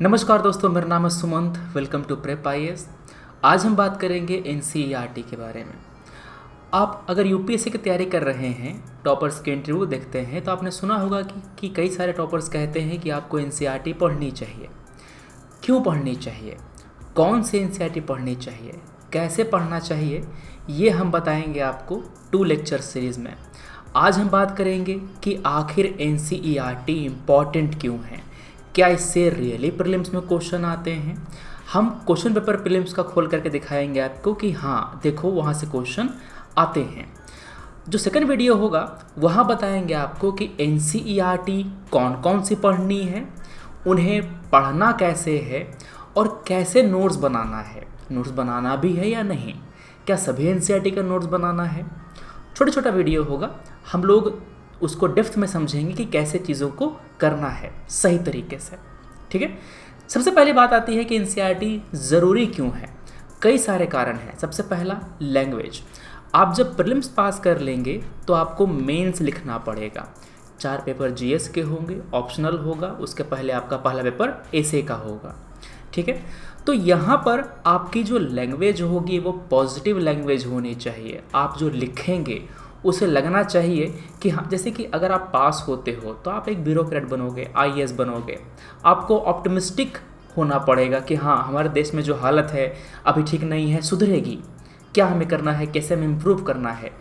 नमस्कार दोस्तों, मेरा नाम है Sumant. Welcome to prep IAS. आज हम बात करेंगे एनसीईआरटी के बारे में। आप अगर यूपीएससी की तैयारी कर रहे हैं, टॉपर्स के इंटरव्यू देखते हैं, तो आपने सुना होगा कि कई सारे टॉपर्स कहते हैं कि आपको एनसीईआरटी पढ़नी चाहिए। क्यों पढ़नी चाहिए, कौन सी एनसीईआरटी पढ़नी चाहिए, कैसे पढ़ना चाहिए, ये हम बताएंगे आपको 2 लेक्चर सीरीज़ में। आज हम बात करेंगे कि आखिर एनसीईआरटी इम्पॉर्टेंट क्यों है, क्या इससे रियली प्रीलिम्स में क्वेश्चन आते हैं। हम क्वेश्चन पेपर प्रीलिम्स का खोल करके दिखाएंगे आपको कि हाँ देखो वहाँ से क्वेश्चन आते हैं। जो सेकंड वीडियो होगा वहाँ बताएंगे आपको कि एनसीईआरटी कौन कौन सी पढ़नी है, उन्हें पढ़ना कैसे है और कैसे नोट्स बनाना है। नोट्स बनाना भी है या नहीं, क्या सभी एनसीईआरटी का नोट्स बनाना है। छोटा छोटा वीडियो होगा, हम लोग उसको डेप्थ में समझेंगे कि कैसे चीज़ों को करना है सही तरीके से। ठीक है, सबसे पहली बात आती है कि एनसीईआरटी ज़रूरी क्यों है। कई सारे कारण हैं। सबसे पहला लैंग्वेज। आप जब प्रीलिम्स पास कर लेंगे तो आपको मेंस लिखना पड़ेगा। 4 पेपर जीएस के होंगे, ऑप्शनल होगा, उसके पहले आपका पहला पेपर एसए का होगा। ठीक है, तो यहाँ पर आपकी जो लैंग्वेज होगी वो पॉजिटिव लैंग्वेज होनी चाहिए। आप जो लिखेंगे उसे लगना चाहिए कि हाँ, जैसे कि अगर आप पास होते हो तो आप एक ब्यूरोक्रेट बनोगे, आईएएस बनोगे। आपको ऑप्टिमिस्टिक होना पड़ेगा कि हाँ हमारे देश में जो हालत है अभी ठीक नहीं है, सुधरेगी, क्या हमें करना है, कैसे हमें इम्प्रूव करना है।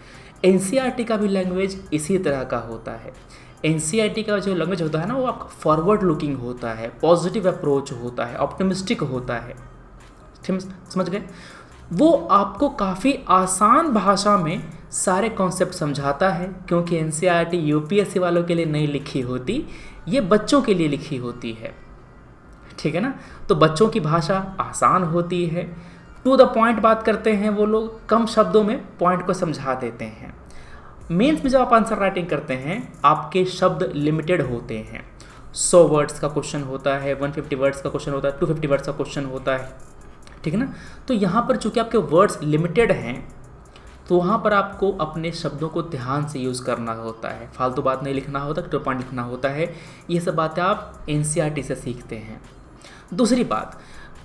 एनसीईआरटी का भी लैंग्वेज इसी तरह का होता है। एनसीईआरटी का जो लैंग्वेज होता है ना, वो आपका फॉरवर्ड लुकिंग होता है, पॉजिटिव अप्रोच होता है, ऑप्टिमिस्टिक होता है। समझ गए। वो आपको काफ़ी आसान भाषा में सारे कॉन्सेप्ट समझाता है, क्योंकि एनसीईआरटी यूपीएससी वालों के लिए नहीं लिखी होती, ये बच्चों के लिए लिखी होती है। ठीक है ना, तो बच्चों की भाषा आसान होती है, टू द पॉइंट बात करते हैं वो लोग, कम शब्दों में पॉइंट को समझा देते हैं। मेंस में जब आप आंसर राइटिंग करते हैं आपके शब्द लिमिटेड होते हैं। 100 वर्ड्स का क्वेश्चन होता है, 150 वर्ड्स का क्वेश्चन होता है, 250 वर्ड्स का क्वेश्चन होता है। ठीक है ना, तो यहाँ पर चूँकि आपके वर्ड्स लिमिटेड हैं तो वहाँ पर आपको अपने शब्दों को ध्यान से यूज़ करना होता है, फालतू बात नहीं लिखना होता, टू पॉइंट लिखना होता है। ये सब बातें आप एनसीईआरटी से सीखते हैं। दूसरी बात,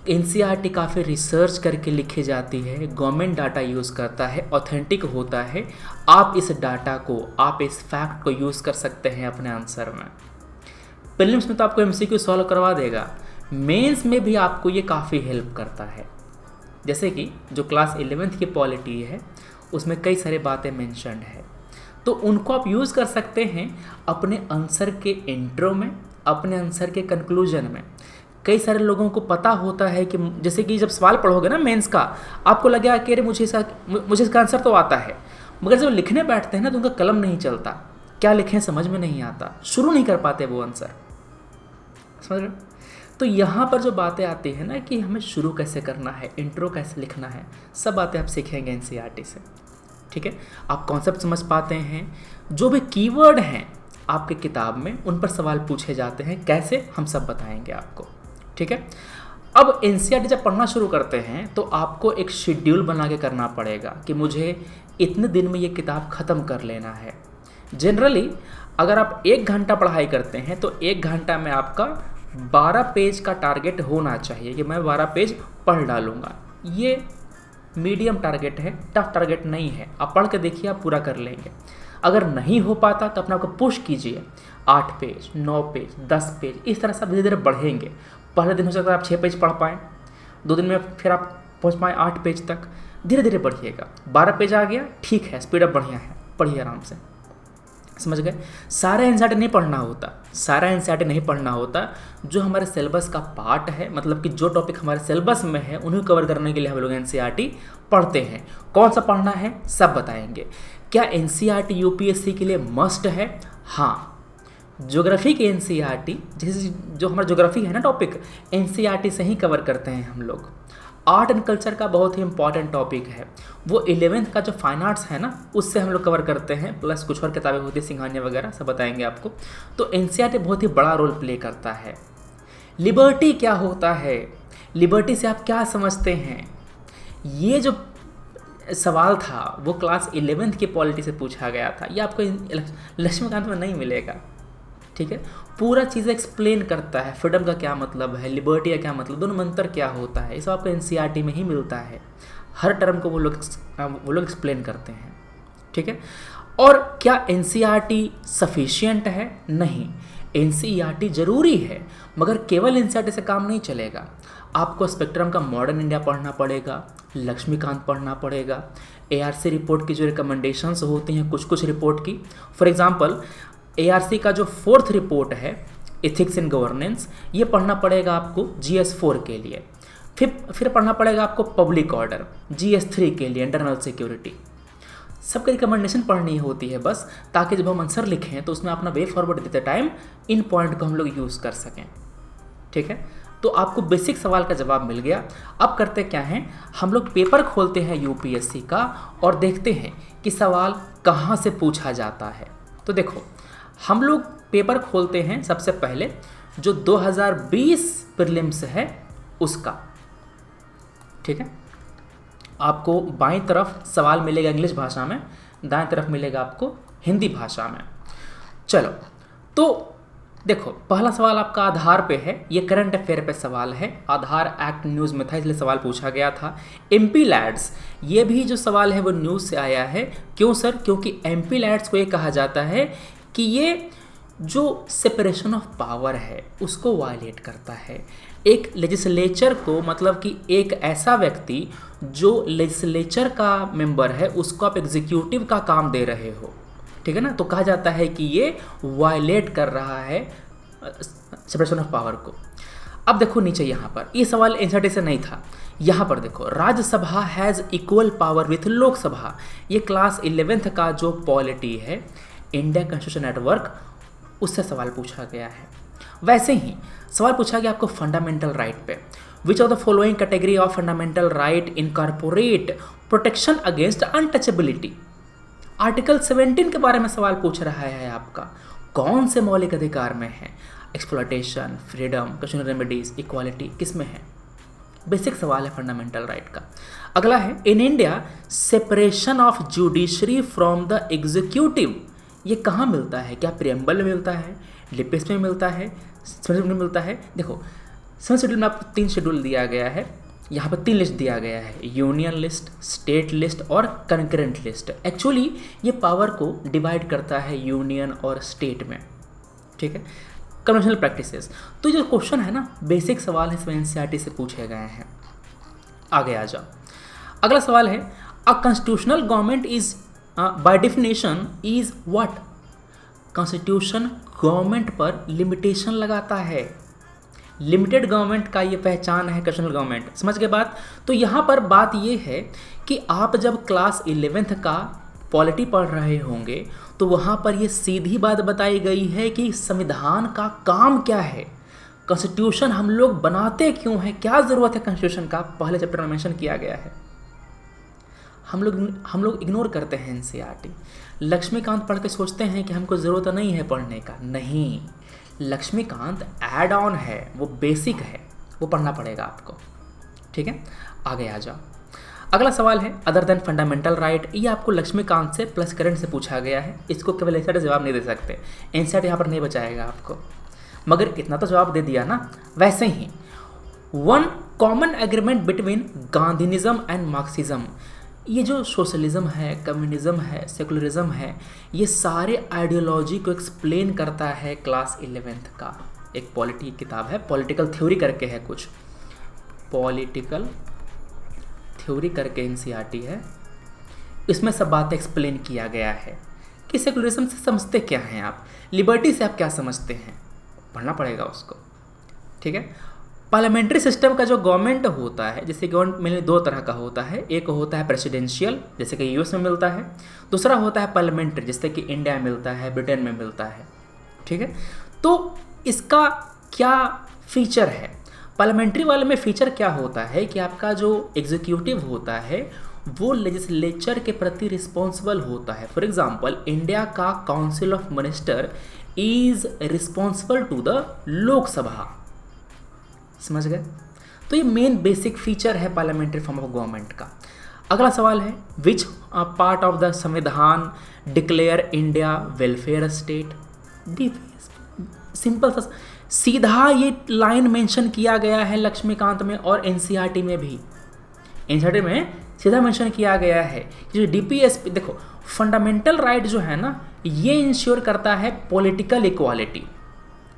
एनसीईआरटी काफ़ी रिसर्च करके लिखी जाती है, गवर्नमेंट डाटा यूज़ करता है, ऑथेंटिक होता है। आप इस डाटा को, आप इस फैक्ट को यूज़ कर सकते हैं अपने आंसर में। प्रीलिम्स में तो आपको एमसीक्यू सॉल्व करवा देगा, मेंस में भी आपको ये काफ़ी हेल्प करता है। जैसे कि जो क्लास 11th की पॉलिटी है उसमें कई सारी बातें मेंशन्ड है, तो उनको आप यूज़ कर सकते हैं अपने आंसर के इंट्रो में, अपने आंसर के कंक्लूजन में। कई सारे लोगों को पता होता है कि जैसे कि जब सवाल पढ़ोगे ना मेंस का, आपको लगेगा कि अरे मुझे इसका आंसर तो आता है, मगर जब लिखने बैठते हैं ना तो उनका कलम नहीं चलता, क्या लिखें समझ में नहीं आता, शुरू नहीं कर पाते वो आंसर। समझ रहे हो? तो यहाँ पर जो बातें आती हैं ना कि हमें शुरू कैसे करना है, इंट्रो कैसे लिखना है, सब बातें आप सीखेंगे एनसीईआरटी से। ठीक है, आप कॉन्सेप्ट समझ पाते हैं। जो भी कीवर्ड हैं आपके किताब में उन पर सवाल पूछे जाते हैं, कैसे, हम सब बताएंगे आपको। ठीक है, अब एनसीईआरटी जब पढ़ना शुरू करते हैं तो आपको एक शेड्यूल बना के करना पड़ेगा कि मुझे इतने दिन में ये किताब ख़त्म कर लेना है। जनरली अगर आप 1 घंटा पढ़ाई करते हैं तो 1 घंटा में आपका 12 पेज का टारगेट होना चाहिए कि मैं 12 पेज पढ़ डालूंगा। ये मीडियम टारगेट है, टफ टारगेट नहीं है। आप पढ़ के देखिए, आप पूरा कर लेंगे। अगर नहीं हो पाता तो अपने आपको पुश कीजिए, 8 पेज, 9 पेज, 10 पेज, इस तरह से आप धीरे धीरे बढ़ेंगे। पहले दिन हो सकता है आप 6 पेज पढ़ पाएँ, 2 दिन में फिर आप पहुँच पाएँ 8 पेज तक। धीरे धीरे बढ़िएगा। 12 पेज आ गया, ठीक है, स्पीड अप बढ़िया है, पढ़िए आराम से। समझ गए। सारा एनसीईआरटी नहीं पढ़ना होता, सारा एनसीईआरटी नहीं पढ़ना होता। जो हमारे सिलेबस का पार्ट है, मतलब कि जो टॉपिक हमारे सिलेबस में है उन्हें कवर करने के लिए हम लोग एनसीईआरटी पढ़ते हैं। कौन सा पढ़ना है सब बताएंगे। क्या एनसीईआरटी यूपीएससी के लिए मस्ट है? हाँ, ज्योग्राफी की एनसीईआरटी, जैसे जो हमारा ज्योग्राफी है ना टॉपिक, एनसीईआरटी से ही कवर करते हैं हम लोग। आर्ट एंड कल्चर का बहुत ही इंपॉर्टेंट टॉपिक है, वो 11th का जो फाइन आर्ट्स है ना उससे हम लोग कवर करते हैं, प्लस कुछ और किताबें होती है, सिंघानिया वगैरह, सब बताएंगे आपको। तो एनसीईआरटी बहुत ही बड़ा रोल प्ले करता है। लिबर्टी क्या होता है, लिबर्टी से आप क्या समझते हैं, ये जो सवाल था वो क्लास 11th की पॉलिटी से पूछा गया था। ये आपको लक्ष्मीकांत में नहीं मिलेगा। ठीक है, पूरा चीज़ एक्सप्लेन करता है, फ्रीडम का क्या मतलब है, लिबर्टी का क्या मतलब, दोनों में अंतर क्या होता है, ये सब आपको एनसीईआरटी में ही मिलता है। हर टर्म को वो लोग एक्सप्लेन करते हैं। ठीक है, और क्या एनसीईआरटी सफिशिएंट है? नहीं, एनसीईआरटी ज़रूरी है, मगर केवल एनसीईआरटी से काम नहीं चलेगा। आपको स्पेक्ट्रम का मॉडर्न इंडिया पढ़ना पड़ेगा, लक्ष्मीकांत पढ़ना पड़ेगा, एआरसी रिपोर्ट की जो रिकमेंडेशंस होती हैं कुछ कुछ रिपोर्ट की, फॉर एग्जांपल एआरसी का जो 4th रिपोर्ट है एथिक्स इन गवर्नेंस, ये पढ़ना पड़ेगा आपको GS4 के लिए। फिर पढ़ना पड़ेगा आपको पब्लिक ऑर्डर GS3 के लिए, इंटरनल सिक्योरिटी। सबकी रिकमेंडेशन पढ़नी होती है बस, ताकि जब हम आंसर लिखें तो उसमें अपना वे फॉरवर्ड देते टाइम इन पॉइंट को हम लोग यूज़ कर सकें। ठीक है, तो आपको बेसिक सवाल का जवाब मिल गया। अब करते क्या हैं, हम लोग पेपर खोलते हैं यूपीएससी का और देखते हैं कि सवाल कहाँ से पूछा जाता है। तो देखो, हम लोग पेपर खोलते हैं सबसे पहले जो 2020 प्रीलिम्स है उसका। ठीक है, आपको बाईं तरफ सवाल मिलेगा इंग्लिश भाषा में, दाएं तरफ मिलेगा आपको हिंदी भाषा में। चलो, तो देखो, पहला सवाल आपका आधार पे है, ये करंट अफेयर पे सवाल है, आधार एक्ट न्यूज़ में था इसलिए सवाल पूछा गया था। एमपी लैड्स, ये भी जो सवाल है वो न्यूज़ से आया है। क्यों सर? क्योंकि एमपी लैड्स को ये कहा जाता है कि ये जो सेपरेशन ऑफ पावर है उसको वायलेट करता है। एक लेजिस्लेचर को, मतलब कि एक ऐसा व्यक्ति जो लेजिस्लेचर का मेंबर है उसको आप एग्जीक्यूटिव का काम दे रहे हो, ठीक है ना, तो कहा जाता है कि ये वायलेट कर रहा है सेपरेशन ऑफ पावर को। अब देखो नीचे, यहाँ पर ये सवाल एनसीईआरटी से नहीं था, यहाँ पर देखो, Rajya Sabha has equal power with Lok Sabha, ये क्लास 11th का जो पॉलिटी है इंडिया कॉन्स्टिट्यूशन एट वर्क, उससे सवाल पूछा गया है। वैसे ही सवाल पूछा गया आपको फंडामेंटल राइट पे, which of the following category of fundamental right incorporate protection against untouchability. Article 17 के बारे में सवाल पूछ रहा है आपका, कौन से मौलिक अधिकार में है? Exploitation, freedom, constitutional remedies, equality, किस में है? बेसिक सवाल है फंडामेंटल राइट का। अगला है, in India separation of judiciary from the executive, ये कहाँ मिलता है? क्या प्रियम्बल में मिलता है, लिपिस में मिलता है, शेड्यूल में मिलता है? देखो, शेड्यूल में आपको 3 शेड्यूल दिया गया है, यहाँ पर 3 लिस्ट दिया गया है, यूनियन लिस्ट, स्टेट लिस्ट और कंकरेंट लिस्ट। एक्चुअली ये पावर को डिवाइड करता है यूनियन और स्टेट में। ठीक है, कन्वेंशनल प्रैक्टिसेस। तो जो क्वेश्चन है ना, बेसिक सवाल है, इसमें एनसीईआरटी से पूछे गए हैं। आगे आ जाओ, अगला सवाल है, a constitutional government is by definition is what? Constitution government पर लिमिटेशन लगाता है, लिमिटेड गवर्नमेंट का ये पहचान है कॉन्स्टिट्यूशनल गवर्नमेंट। समझ गए बात? तो यहाँ पर बात ये है कि आप जब क्लास 11th का पॉलिटी पढ़ रहे होंगे तो वहाँ पर ये सीधी बात बताई गई है कि संविधान का काम क्या है, कॉन्स्टिट्यूशन हम लोग बनाते क्यों हैं, क्या ज़रूरत है कॉन्स्टिट्यूशन का, पहले चैप्टर में मेंशन किया गया है। हम लोग इग्नोर करते हैं एनसीईआरटी। लक्ष्मीकांत पढ़ के सोचते हैं कि हमको ज़रूरत नहीं है पढ़ने का, नहीं, लक्ष्मीकांत ऐड ऑन है, वो बेसिक है, वो पढ़ना पड़ेगा आपको। ठीक है, आगे आ जाओ। अगला सवाल है, अदर देन फंडामेंटल राइट, ये आपको लक्ष्मीकांत से प्लस करंट से पूछा गया है, इसको केवल एनसीईआरटी जवाब नहीं दे सकते, एनसीईआरटी यहाँ पर नहीं बचाएगा आपको, मगर इतना तो जवाब दे दिया ना। वैसे ही one common agreement between Gandhism and Marxism, ये जो सोशलिज्म है, कम्युनिज्म है, सेकुलरिज्म है, ये सारे आइडियोलॉजी को एक्सप्लेन करता है क्लास 11th का एक पॉलिटी किताब है, पॉलिटिकल थ्योरी करके है, कुछ पॉलिटिकल थ्योरी करके एनसीईआरटी है, इसमें सब बातें एक्सप्लेन किया गया है कि सेकुलरिज्म से समझते क्या हैं आप, लिबर्टी से आप क्या समझते हैं, पढ़ना पड़ेगा उसको। ठीक है, पार्लियामेंट्री सिस्टम का जो गवर्नमेंट होता है, जैसे गवर्नमेंट में 2 तरह का होता है, एक होता है प्रेसिडेंशियल जैसे कि यूएस में मिलता है, दूसरा होता है पार्लियामेंट्री जैसे कि इंडिया में मिलता है, ब्रिटेन में मिलता है। ठीक है, तो इसका क्या फीचर है? पार्लियामेंट्री वाले में फीचर क्या होता है कि आपका जो एग्जीक्यूटिव होता है वो लेजिस्लेचर के प्रति रिस्पॉन्सिबल होता है। फॉर एग्जाम्पल, इंडिया का council of minister is responsible to the Lok Sabha. समझ गए? तो ये मेन बेसिक फीचर है पार्लियामेंट्री फॉर्म ऑफ गवर्नमेंट का। अगला सवाल है, विच पार्ट ऑफ द संविधान declare India welfare state? Simple सा सीधा ये लाइन मेंशन किया गया है लक्ष्मीकांत में और एनसीईआरटी में भी। एनसीईआरटी में सीधा मेंशन किया गया है कि जो डीपीएसपी, देखो फंडामेंटल राइट जो है ना, ये इंश्योर करता है पॉलिटिकल इक्वालिटी।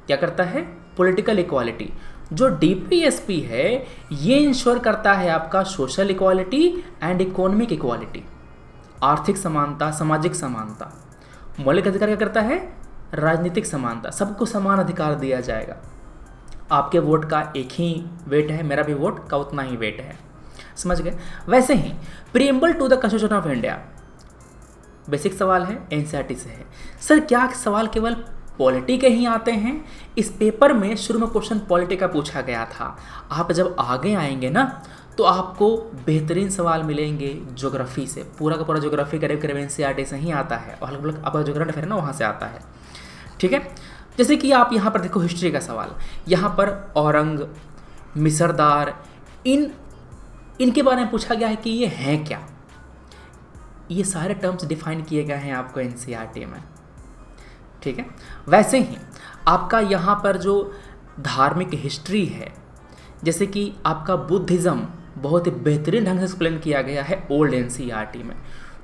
क्या करता है? Political equality. जो डीपीएसपी है ये इंश्योर करता है आपका social equality and economic equality, आर्थिक समानता, सामाजिक समानता। मौलिक अधिकार क्या करता है? राजनीतिक समानता, सबको समान अधिकार दिया जाएगा। आपके वोट का एक ही वेट है, मेरा भी वोट का उतना ही वेट है, समझ गए? वैसे ही preamble to the constitution of India, basic सवाल है, एनसीईआरटी से है। सर क्या सवाल केवल पॉलिटी के ही आते हैं? इस पेपर में शुरू में क्वेश्चन पॉलिटी का पूछा गया था। आप जब आगे आएंगे ना तो आपको बेहतरीन सवाल मिलेंगे ज्योग्राफी से। पूरा का पूरा ज्योग्राफी करीब करीब एनसीईआरटी से ही आता है, और लगभग आपका जो करंट अफेयर है ना वहाँ से आता है, ठीक है। जैसे कि आप यहाँ पर देखो हिस्ट्री का सवाल, यहाँ पर औरंग, मिसरदार, इनके बारे में पूछा गया है कि ये हैं क्या। ये सारे टर्म्स डिफाइन किए गए हैं आपको एनसीईआरटी में, ठीक है। वैसे ही आपका यहाँ पर जो धार्मिक हिस्ट्री है, जैसे कि आपका बुद्धिज़्म बहुत ही बेहतरीन ढंग से एक्सप्लेन किया गया है ओल्ड एनसीईआरटी में।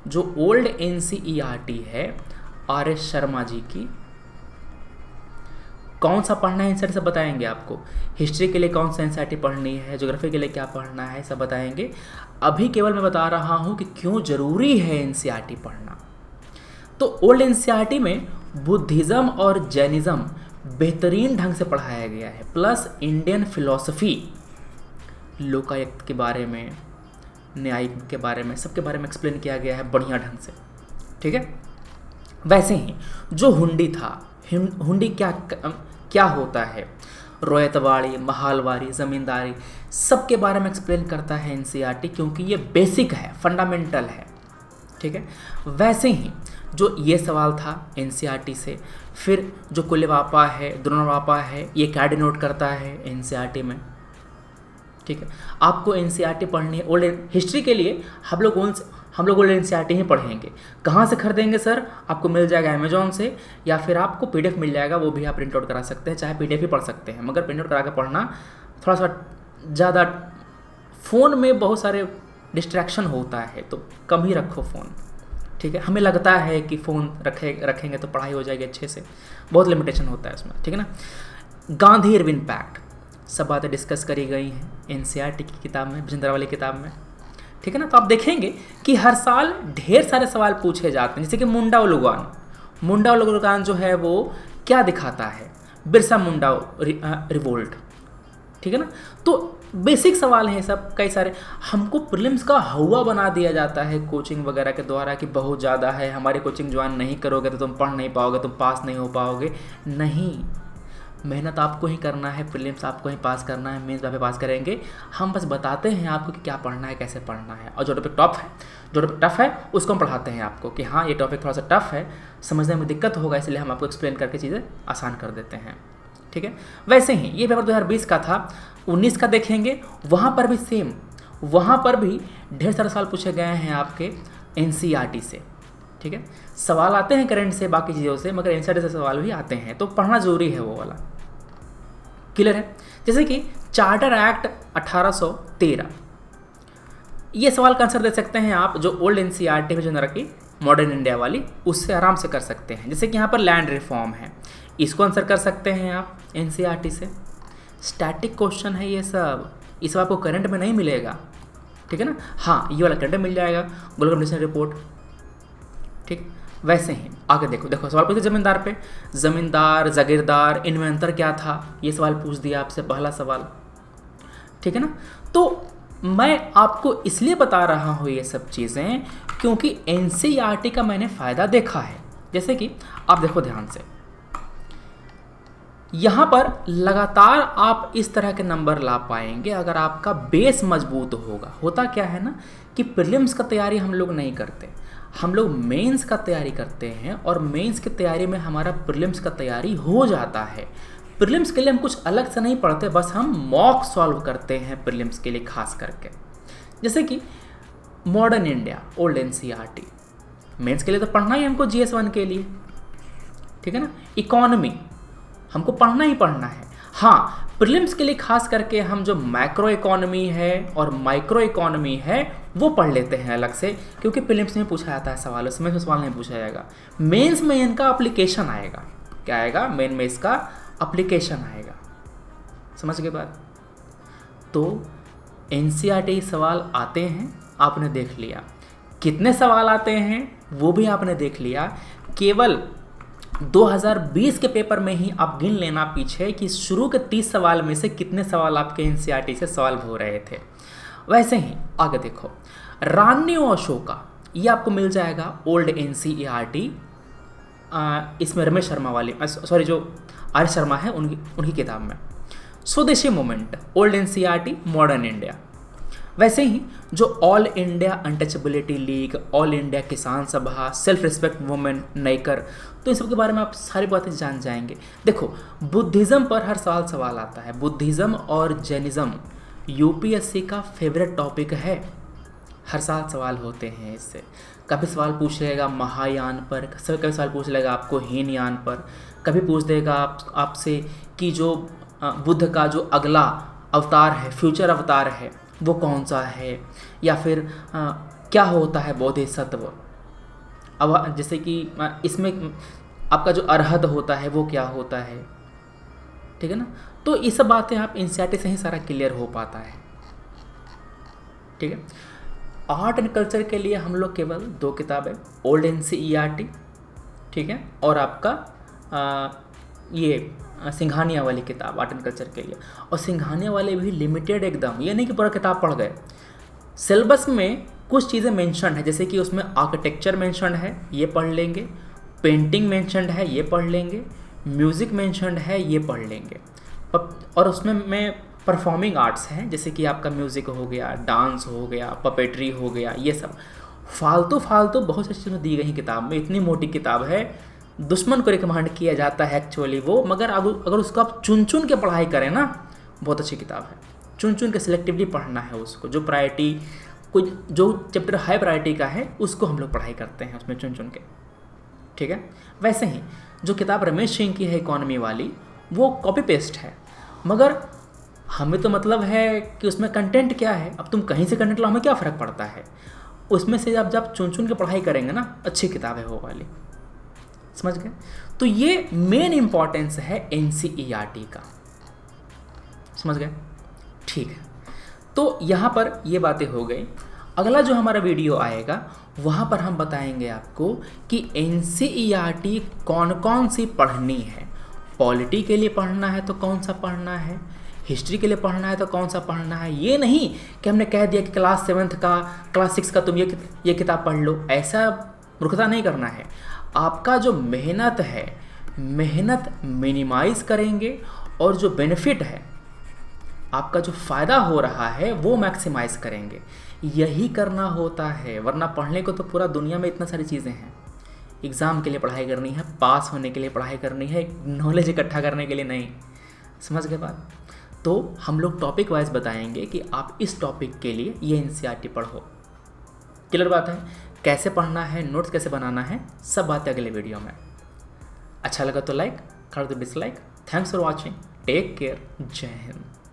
जो ओल्ड एनसीईआरटी है आर.एस. शर्मा जी की, कौन सा पढ़ना है एनसीईआरटी सब बताएंगे आपको। हिस्ट्री के लिए कौन सा एनसीईआरटी पढ़नी है, ज्योग्राफी के लिए क्या पढ़ना है, सब बताएंगे। अभी केवल मैं बता रहा हूँ कि क्यों ज़रूरी है एनसीईआरटी पढ़ना। तो ओल्ड एनसीईआरटी में बुद्धिज़्म और जैनिज़्म बेहतरीन ढंग से पढ़ाया गया है, प्लस इंडियन फिलॉसफी, लोकायुक्त के बारे में, न्यायिक के बारे में, सबके बारे में एक्सप्लेन किया गया है बढ़िया ढंग से, ठीक है। वैसे ही जो हुंडी था, हुंडी क्या होता है, रोयतवाड़ी, महालवाड़ी, ज़मींदारी, सबके बारे में एक्सप्लेन करता है एनसीईआरटी, क्योंकि ये बेसिक है, फंडामेंटल है, ठीक है। वैसे ही जो ये सवाल था एनसीईआरटी से, फिर जो कुल्लेवापा है, द्रोणावापा है, ये क्या डिनोट करता है एनसीईआरटी में, ठीक है। आपको एनसीईआरटी पढ़नी है। ओल्ड हिस्ट्री के लिए हम लोग ओल्ड एनसीईआरटी ही पढ़ेंगे। कहाँ से खरीदेंगे सर? आपको मिल जाएगा अमेजोन से, या फिर आपको पीडीएफ मिल जाएगा, वो भी आप प्रिंट आउट करा सकते हैं, चाहे पीडीएफ ही पढ़ सकते हैं, मगर प्रिंट आउट करा के पढ़ना थोड़ा सा ज़्यादा, फ़ोन में बहुत सारे डिस्ट्रैक्शन होता है, तो कम ही रखो फ़ोन, ठीक है। हमें लगता है कि फ़ोन रखेंगे तो पढ़ाई हो जाएगी अच्छे से, बहुत लिमिटेशन होता है उसमें, ठीक है ना। गांधी इरविन पैक्ट, सब बातें डिस्कस करी गई हैं एनसीईआरटी की किताब में, बिजेंद्र वाली किताब में, ठीक है ना। तो आप देखेंगे कि हर साल ढेर सारे सवाल पूछे जाते हैं, जैसे कि मुंडा उलुगान जो है वो क्या दिखाता है, बिरसा मुंडा रिवोल्ट, ठीक है ना। तो बेसिक सवाल हैं सब, कई सारे। हमको प्रीलिम्स का हवा बना दिया जाता है कोचिंग वगैरह के द्वारा कि बहुत ज़्यादा है, हमारी कोचिंग ज्वाइन नहीं करोगे तो तुम पढ़ नहीं पाओगे, तुम पास नहीं हो पाओगे। नहीं, मेहनत आपको ही करना है, प्रीलिम्स आपको ही पास करना है, मेंस पे पास करेंगे। हम बस बताते हैं आपको कि क्या पढ़ना है, कैसे पढ़ना है, और जो टॉपिक टफ है उसको हम पढ़ाते हैं आपको कि हाँ ये टॉपिक थोड़ा सा टफ है, समझने में दिक्कत होगा, इसलिए हम आपको एक्सप्लेन करके चीज़ें आसान कर देते हैं, ठीक है। वैसे ही ये पेपर 2020 का था, 19 का देखेंगे, वहाँ पर भी सेम, वहाँ पर भी ढेर सारे सवाल पूछे गए हैं आपके एनसीईआरटी से, ठीक है। सवाल आते हैं करंट से, बाकी चीज़ों से, मगर एनसीईआरटी से सवाल भी आते हैं, तो पढ़ना जरूरी है वो वाला, क्लियर है। जैसे कि चार्टर एक्ट 1813, ये सवाल का आंसर दे सकते हैं आप, जो ओल्ड एनसीईआरटी में जो रखी मॉडर्न इंडिया वाली, उससे आराम से कर सकते हैं। जैसे कि यहाँ पर लैंड रिफॉर्म है, इसको आंसर कर सकते हैं आप एनसीईआरटी से। स्टैटिक क्वेश्चन है ये सब, इस सब आपको करंट में नहीं मिलेगा, ठीक है ना। हाँ, ये वाला करंट में मिल जाएगा, ग्लोबल कंडीशन रिपोर्ट, ठीक। वैसे ही आगे देखो सवाल पूछे जमींदार पे, जमींदार, जागीरदार, इनमें अंतर क्या था, ये सवाल पूछ दिया आपसे, पहला सवाल, ठीक है ना। तो मैं आपको इसलिए बता रहा हूँ ये सब चीज़ें क्योंकि एनसीईआरटी का मैंने फ़ायदा देखा है। जैसे कि आप देखो ध्यान से, यहाँ पर लगातार आप इस तरह के नंबर ला पाएंगे अगर आपका बेस मजबूत होगा। होता क्या है ना कि प्रीलिम्स का तैयारी हम लोग नहीं करते, हम लोग मेंस का तैयारी करते हैं, और मेंस की तैयारी में हमारा प्रीलिम्स का तैयारी हो जाता है। प्रीलिम्स के लिए हम कुछ अलग से नहीं पढ़ते, बस हम मॉक सॉल्व करते हैं प्रीलिम्स के लिए खास करके। जैसे कि modern India, old NCERT, mains के लिए तो पढ़ना ही हमको GS1 के लिए, ठीक है ना। इकोनॉमी हमको पढ़ना ही पढ़ना है। हाँ, प्रीलिम्स के लिए खास करके हम जो मैक्रो इकोनॉमी है और माइक्रो इकोनॉमी है वो पढ़ लेते हैं अलग से, क्योंकि प्रीलिम्स में पूछा जाता है सवाल, उसमें सवाल नहीं पूछा जाएगा। मेंस में इनका एप्लीकेशन आएगा। क्या आएगा? मेन में इसका एप्लीकेशन आएगा। समझ गए बात? तो एनसीईआरटी सवाल आते हैं, आपने देख लिया। कितने सवाल आते हैं वो भी आपने देख लिया। केवल 2020 के पेपर में ही आप गिन लेना पीछे कि शुरू के 30 सवाल में से कितने सवाल आपके एनसीईआरटी से सॉल्व हो रहे थे। वैसे ही आगे देखो, रानी और अशोका, ये आपको मिल जाएगा ओल्ड एनसीईआरटी। इसमें रमेश शर्मा वाली, सॉरी जो आर शर्मा है उनकी किताब में। स्वदेशी movement, old NCERT, modern India. वैसे ही जो all India untouchability league, all India किसान सभा, सेल्फ रिस्पेक्ट वुमेन, नैकर, तो इन सब के बारे में आप सारी बातें जान जाएंगे। देखो, बुद्धिज़्म पर हर साल सवाल आता है। बुद्धिज़्म और जैनिज़्म यूपीएससी का फेवरेट टॉपिक है, हर साल सवाल होते हैं इससे। कभी सवाल पूछ लेगा महायान पर, कभी सवाल पूछ लेगा आपको हीनयान पर, कभी पूछ देगा आपसे कि जो बुद्ध का जो अगला अवतार है, फ्यूचर अवतार है, वो कौन सा है, या फिर क्या होता है बोधिसत्व। अब जैसे कि इसमें आपका जो अरहत होता है वो क्या होता है, ठीक है ना। तो ये सब बातें आप एनसीईआरटी से ही सारा क्लियर हो पाता है, ठीक है। आर्ट एंड कल्चर के लिए हम लोग केवल 2 किताबें, ओल्ड एनसीईआरटी, ठीक है, और आपका ये सिंघानिया वाली किताब आर्ट एंड कल्चर के लिए। और सिंघानिया वाले भी लिमिटेड एकदम, ये नहीं कि पूरा किताब पढ़ गए। सिलेबस में कुछ चीज़ें मेंशन है, जैसे कि उसमें आर्किटेक्चर मेंशन है, ये पढ़ लेंगे, पेंटिंग मेंशनड है, ये पढ़ लेंगे, म्यूज़िक मेंशनड है, ये पढ़ लेंगे। और उसमें परफॉर्मिंग आर्ट्स हैं, जैसे कि आपका म्यूज़िक हो गया, डांस हो गया, पपेट्री हो गया, ये सब फालतू बहुत सी चीज़ें दी गई किताब में। इतनी मोटी किताब है, दुश्मन को रिकमेंड किया जाता है एक्चुअली वो, मगर अगर उसको आप चुन के पढ़ाई करें ना, बहुत अच्छी किताब है। चुन के सिलेक्टिवली पढ़ना है उसको, जो प्रायोरिटी, कुछ जो चैप्टर हाई प्रायोरिटी का है उसको हम लोग पढ़ाई करते हैं उसमें चुन के, ठीक है। वैसे ही जो किताब रमेश सिंह की है इकोनॉमी वाली, वो कॉपी पेस्ट है, मगर हमें तो मतलब है कि उसमें कंटेंट क्या है। अब तुम कहीं से कंटेंट लो, हमें क्या फ़र्क पड़ता है। उसमें से जब चुन के पढ़ाई करेंगे ना, अच्छी किताब है वो वाली, समझ गए। तो ये मेन इंपॉर्टेंस है एनसीईआरटी का, समझ गए, ठीक है। तो यहाँ पर ये बातें हो गई। अगला जो हमारा वीडियो आएगा वहाँ पर हम बताएंगे आपको कि एनसीईआरटी कौन कौन सी पढ़नी है। पॉलिटी के लिए पढ़ना है तो कौन सा पढ़ना है, हिस्ट्री के लिए पढ़ना है तो कौन सा पढ़ना है। ये नहीं कि हमने कह दिया कि क्लास 7 का, क्लास 6 का तुम ये किताब पढ़ लो, ऐसा मूर्खता नहीं करना है। आपका जो मेहनत है, मेहनत मिनिमाइज़ करेंगे, और जो बेनिफिट है, आपका जो फ़ायदा हो रहा है वो मैक्सिमाइज़ करेंगे। यही करना होता है, वरना पढ़ने को तो पूरा दुनिया में इतना सारी चीज़ें हैं। एग्ज़ाम के लिए पढ़ाई करनी है, पास होने के लिए पढ़ाई करनी है, नॉलेज इकट्ठा करने के लिए नहीं, समझ गए बात। तो हम लोग टॉपिक वाइज बताएंगे कि आप इस टॉपिक के लिए ये एनसीईआरटी पढ़ो। क्लियर बात है, कैसे पढ़ना है, नोट्स कैसे बनाना है, सब बातें अगले वीडियो में। अच्छा लगा तो लाइक कर दो, dislike. Thanks for watching, take care, Jai Hind.